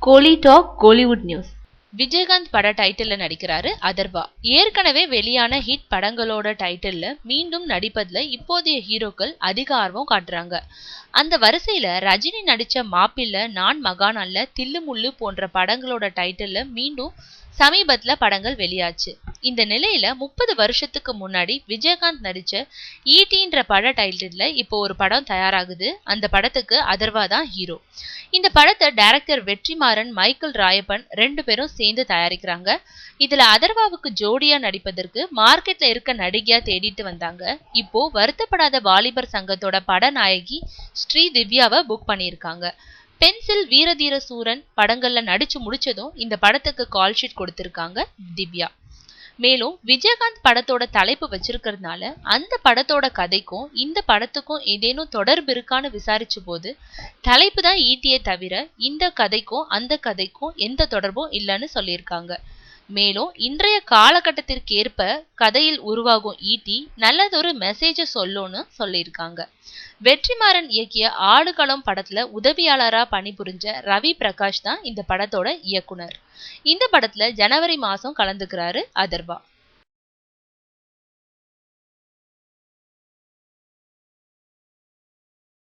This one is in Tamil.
கோலி டாக் கோலிவுட் நியூஸ். விஜயகாந்த் பட டைட்டில்ல நடிக்கிறாரு அதர்வா. ஏற்கனவே வெளியான ஹிட் படங்களோட டைட்டில்ல மீண்டும் நடிப்பதுல இப்போதைய ஹீரோக்கள் அதிக ஆர்வம் காட்டுறாங்க. அந்த வரிசையில ரஜினி நடிச்ச மாப்பிள்ள, நான் மகான் அல்ல, தில்லு முள்ளு போன்ற படங்களோட டைட்டில்ல மீண்டும் சமீபத்துல படங்கள் வெளியாச்சு. இந்த நிலையில 30 வருஷத்துக்கு முன்னாடி விஜயகாந்த் நடிச்ச ஈட்டின்ற பட டைட்டில்ல இப்போ ஒரு படம் தயாராகுது. அந்த படத்துக்கு அதர்வா தான் ஹீரோ. இந்த படத்தை டைரக்டர் வெற்றிமாறன், மைக்கேல் ராயப்பன் 2 பேரும் சேர்ந்து தயாரிக்கிறாங்க. இதுல அதர்வாவுக்கு ஜோடியா நடிப்பதற்கு மார்க்கெட்ல இருக்க நடிகையா தேடிட்டு வந்தாங்க. இப்போ வருத்தப்படாத வாலிபர் சங்கத்தோட படநாயகி ஸ்ரீ திவ்யாவை புக் பண்ணியிருக்காங்க. பென்சில், வீரதீர சூரன் படங்கள்ல நடிச்சு முடிச்சதும் இந்த படத்துக்கு கால் ஷீட் கொடுத்திருக்காங்க திவ்யா. மேலும் விஜயகாந்த் படத்தோட தலைப்பு வச்சிருக்கிறதுனால அந்த படத்தோட கதைக்கும் இந்த படத்துக்கும் ஏதேனும் தொடர்பு இருக்கான்னு விசாரிச்ச போது தலைப்பு தான் ஈட்டியே தவிர இந்த கதைக்கும் அந்த கதைக்கும் எந்த தொடர்பும் இல்லைன்னு சொல்லியிருக்காங்க. மேலும் இன்றைய காலகட்டத்திற்கு ஏற்ப கதையில் உருவாகும் ஈட்டி நல்லதொரு மெசேஜ சொல்லும்னு சொல்லியிருக்காங்க. வெற்றிமாறன் இயக்கிய ஆடுகளம் படத்துல உதவியாளரா பணிபுரிஞ்ச ரவி பிரகாஷ் தான் இந்த படத்தோட இயக்குனர். இந்த படத்துல ஜனவரி மாசம் கலந்துக்கிறாரு அதர்வா.